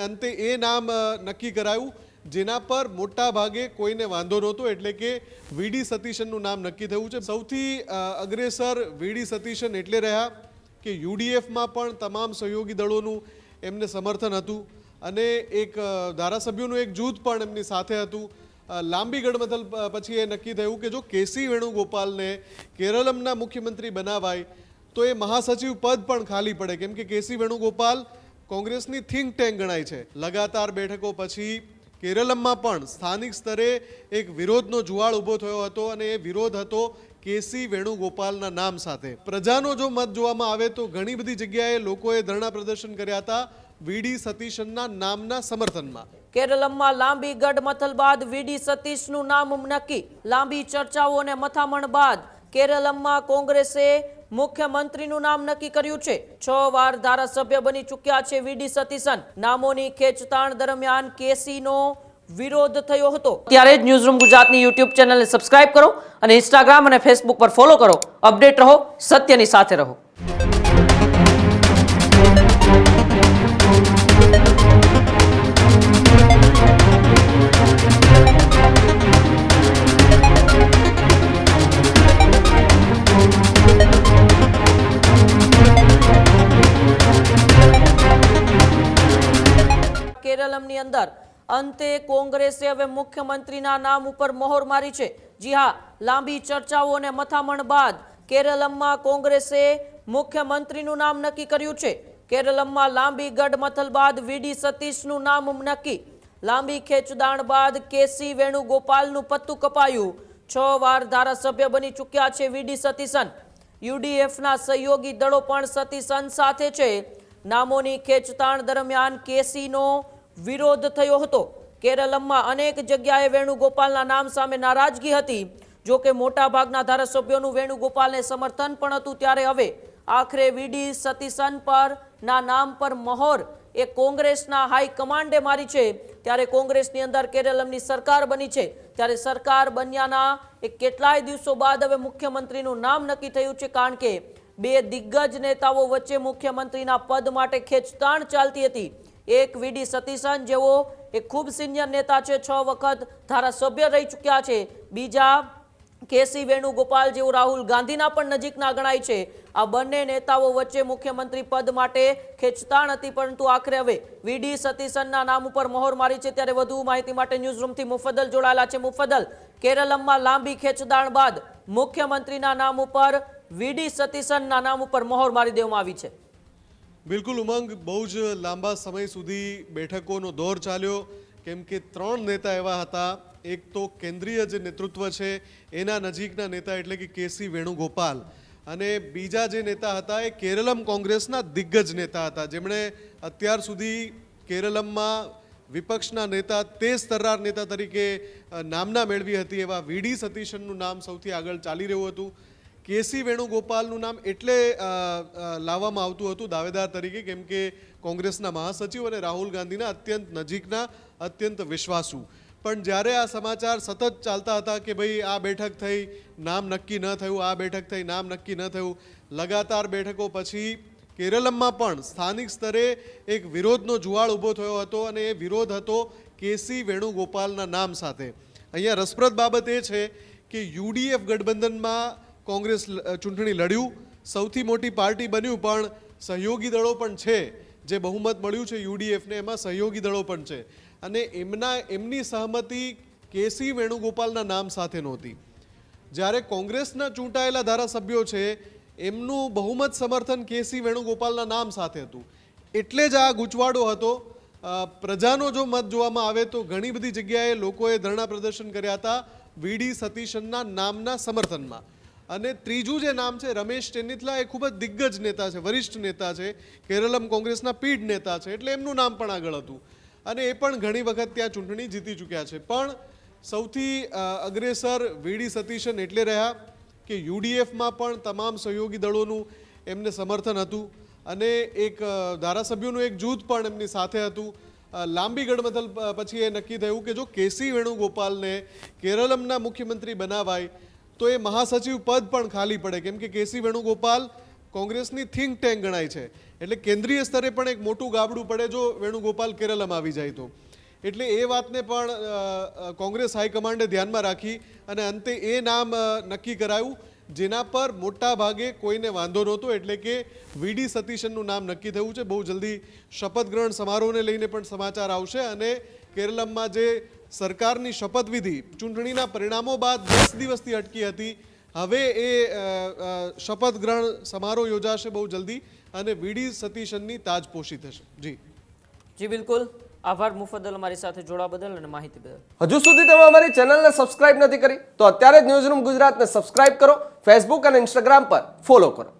અંતે એ નામ નક્કી કરાયું જેના પર મોટા ભાગે કોઈને વાંધો નહોતો, એટલે કે વીડી સતીશનનું નામ નક્કી થયું છે. સૌથી અગ્રેસર વીડી સતીશન એટલે રહ્યા કે યુડીએફમાં પણ તમામ સહયોગી દળોનું એમને સમર્થન હતું અને એક ધારાસભ્યોનું એક જૂથ પણ એમની સાથે હતું. લાંબી ગડમથલ પછી એ નક્કી થયું કે જો કેસી વેણુગોપાલને કેરળમના મુખ્યમંત્રી બનાવાય તો એ મહાસચિવ પદ પણ ખાલી પડે, કેમ કે કેસી વેણુગોપાલ કોંગ્રેસની થિંક ટેન્ક ગણાય છે. લગાતાર બેઠકો પછી કેરળમમાં પણ સ્થાનિક સ્તરે એક વિરોધનો જુવાળ ઊભો થયો હતો અને એ વિરોધ હતો કેસી વેણુગોપાલના નામ સાથે. પ્રજાનો જો મત જોવામાં આવે તો ઘણી બધી જગ્યાએ લોકોએ ધરણા પ્રદર્શન કર્યા હતા વીડી સતીશનના નામના સમર્થનમાં. કેરળમાં લાંબી ગડમથલ બાદ વીડી સતીશનું નામ નક્કી. લાંબી ચર્ચાઓ અને મથામણ બાદ કેરળમાં કોંગ્રેસે મુખ્યમંત્રીનું નામ નક્કી કર્યું છે. 6 વાર ધારાસભ્ય બની ચૂક્યા છે વીડી સતીશન. નામોની ખેંચતાણ દરમિયાન કેસીનો વિરોધ થયો હતો. ત્યારે જ ન્યૂઝરૂમ ગુજરાતની યુટ્યુબ ચેનલને સબસ્ક્રાઇબ કરો અને ઇન્સ્ટાગ્રામ અને ફેસબુક પર ફોલો કરો. અપડેટ રહો, સત્યની સાથે રહો. કેરળમની અંદર અંતે કોંગ્રેસે હવે મુખ્યમંત્રીના નામ ઉપર મહોર મારી છે. જી હા, લાંબી ચર્ચાઓ અને મથામણ બાદ કેરળમમાં કોંગ્રેસે મુખ્યમંત્રીનું નામ નક્કી કર્યું છે. કેરળમમાં લાંબી ગડમથલ બાદ વીડી સતીશનું નામ નક્કી. લાંબી ખેંચતાણ બાદ કેસી વેણુગોપાલનું પત્તું કપાયું. 6 વાર ધારાસભ્ય બની ચૂક્યા છે વીડી સતીશન. યુડીએફના સહયોગી દળો પણ સતીશન સાથે છે. નામોની ખેંચતાણ દરમિયાન કેસીનો વિરોધ થયો હતો. કેરળમાં અનેક જગ્યાએ વેણુગોપાલના નામ સામે નારાજગી હતી. જો કે મોટાભાગના ધારાસભ્યોનું વેણુગોપાલને સમર્થન પણ હતું. ત્યારે હવે આખરે વીડી સતીશન પર ના નામ પર મહોર એ કોંગ્રેસના હાઈકમાન્ડે મારી છે. ત્યારે કોંગ્રેસની અંદર કેરળમની સરકાર બની છે. ત્યારે સરકાર બન્યાના કેટલાય દિવસો બાદ હવે મુખ્યમંત્રીનું નામ નક્કી થયું છે, કારણ કે 2 દિગ્ગજ નેતાઓ વચ્ચે મુખ્યમંત્રીના પદ માટે ખેંચતાણ ચાલતી હતી. એક વીડી સતીશન જેવો એક ખૂબ સિનિયર નેતા છે, 6 વખત ધારાસભ્ય રહી ચૂક્યા છે. બીજા કેસી વેણુગોપાલ જેવો રાહુલ ગાંધીના પણ નજીકના ગણાય છે. આ બંને નેતાઓ વચ્ચે મુખ્યમંત્રી પદ માટે ખેંચતાણ હતી, પરંતુ આખરે હવે વીડી સતીશનના નામ ઉપર મહોર મારી છે. ત્યારે વધુ માહિતી માટે ન્યૂઝરૂમથી મુફદ્દલ જોડાયેલા છે. મુફદ્દલ, કેરળમાં લાંબી ખેંચતાણ બાદ મુખ્યમંત્રીના નામ ઉપર વીડી સતીશનના નામ ઉપર મહોર મારી દેવામાં આવી છે. બિલકુલ ઉમંગ, બહુ જ લાંબા સમય સુધી બેઠકોનો દોર ચાલ્યો, કેમ કે 3 નેતા એવા હતા. એક તો કેન્દ્રીય જે નેતૃત્વ છે એના નજીકના નેતા એટલે કે કેસી વેણુગોપાલ, અને બીજા જે નેતા હતા એ કેરળમ કોંગ્રેસના દિગ્ગજ નેતા હતા, જેમણે અત્યાર સુધી કેરળમમાં વિપક્ષના નેતા, તેજ તર્રાર નેતા તરીકે નામના મેળવી હતી. એવા વીડી સતીશનનું નામ સૌથી આગળ ચાલી રહ્યું હતું. કેસી વેણુગોપાલનું નામ એટલે લાવવામાં આવતું હતું દાવેદાર તરીકે, કેમ કે કોંગ્રેસના મહાસચિવ અને રાહુલ ગાંધીના અત્યંત નજીકના, અત્યંત વિશ્વાસુ. પણ જ્યારે આ સમાચાર સતત ચાલતા હતા કે ભાઈ આ બેઠક થઈ, નામ નક્કી ન થયું, આ બેઠક થઈ, નામ નક્કી ન થયું, લગાતાર બેઠકો પછી કેરળમમાં પણ સ્થાનિક સ્તરે એક વિરોધનો જુવાળ ઊભો થયો હતો અને એ વિરોધ હતો કેસી વેણુગોપાલના નામ સાથે. અહીંયા રસપ્રદ બાબત એ છે કે યુડીએફ ગઠબંધનમાં કોંગ્રેસ ચૂંટણી લડ્યું, સૌથી મોટી પાર્ટી બન્યું, પણ સહયોગી દળો પણ છે. જે બહુમત મળ્યું છે યુડીએફને એમાં સહયોગી દળો પણ છે, અને એમની સહમતિ કેસી વેણુગોપાલના નામ સાથે નહોતી. જ્યારે કોંગ્રેસના ચૂંટાયેલા ધારાસભ્યો છે એમનું બહુમત સમર્થન કેસી વેણુગોપાલના નામ સાથે હતું. એટલે જ આ ગૂંચવાડો હતો. પ્રજાનો જો મત જોવામાં આવે તો ઘણી બધી જગ્યાએ લોકોએ ધરણા પ્રદર્શન કર્યા હતા વીડી સતીશનના નામના સમર્થનમાં. અને ત્રીજું જે નામ છે રમેશ ચેન્નિથલા, એ ખૂબ જ દિગ્ગજ નેતા છે, વરિષ્ઠ નેતા છે, કેરળમ કોંગ્રેસના પીઢ નેતા છે, એટલે એમનું નામ પણ આગળ હતું અને એ પણ ઘણી વખત ત્યાં ચૂંટણી જીતી ચૂક્યા છે. પણ સૌથી અગ્રેસર વીડી સતીશન એટલે રહ્યા કે યુડીએફમાં પણ તમામ સહયોગી દળોનું એમને સમર્થન હતું અને એક ધારાસભ્યોનું એક જૂથ પણ એમની સાથે હતું. લાંબી ગડમથલ પછી એ નક્કી થયું કે જો કેસી વેણુગોપાલને કેરળમના મુખ્યમંત્રી બનાવાય તો એ મહાસચિવ પદ પણ ખાલી પડે, કેમ કે કેસી વેણુગોપાલ કોંગ્રેસની થિંક ટેન્ક ગણાય છે. એટલે કેન્દ્રીય સ્તરે પણ એક મોટું ગાબડું પડે જો વેણુગોપાલ કેરલમ આવી જાય તો. એટલે એ વાતને પણ કોંગ્રેસ હાઈકમાન્ડે ધ્યાનમાં રાખી અને અંતે એ નામ નક્કી કરાયું જેના પર મોટા ભાગે કોઈને વાંધો નહોતો, એટલે કે વીડી સતીશનનું નામ નક્કી થયું છે. બહુ જલ્દી શપથ ગ્રહણ સમારોહને લઈને પણ સમાચાર આવશે અને કેરળમાં જે સરકારની શપથવિધિ ચૂંટણીના પરિણામો બાદ 10 દિવસથી અટકી હતી, હવે એ શપથ ગ્રહણ સમારોહ યોજાશે બહુ જલ્દી અને વીડી સતીશનની તાજપોશી થશે. જી બિલકુલ, આભાર મુફદ્દલ અમારી સાથે જોડા બદલ અને માહિતી બદલ. હજુ સુધી તમે અમારી ચેનલને સબસ્ક્રાઇબ નથી કરી તો અત્યારે જ ન્યૂઝરૂમ ગુજરાતને સબસ્ક્રાઇબ કરો, ફેસબુક અને ઇન્સ્ટાગ્રામ પર ફોલો કરો.